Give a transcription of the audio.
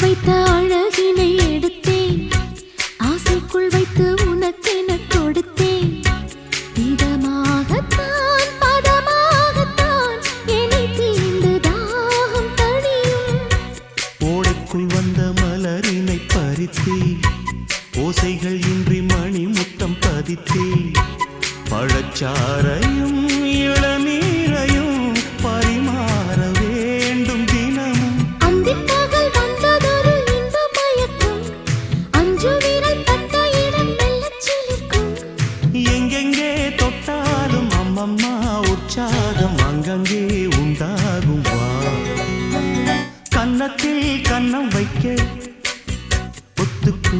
வைத்த அழகினை எடுத்தேன், ஆசைக்குள் வைத்து உனக்கென கொடுத்தேன். இதமாகத்தான் பதமாகத்தான் என்னை தீண்டு தாகம் தணியும். ஓடைக்குள் வந்த மலரினை பறித்தே, ஓசைகள் இன்றி மணி முத்தம் பதித்தே. பழச்சாரையும் இளநீரையும் பரிமாற வேண்டும் தினமும். அந்திப்பகல் வந்ததொரு இன்ப மயக்கம், அஞ்சு விரல் பட்ட இடம் மெல்லச் சிலிர்க்கும். எங்கெங்கே தொட்டாலும் அம்மம்மா உற்சாகம் அங்கங்கே உண்டாகும். வா கன்னத்தில் கன்னம் வைக்க ஒத்துக்கு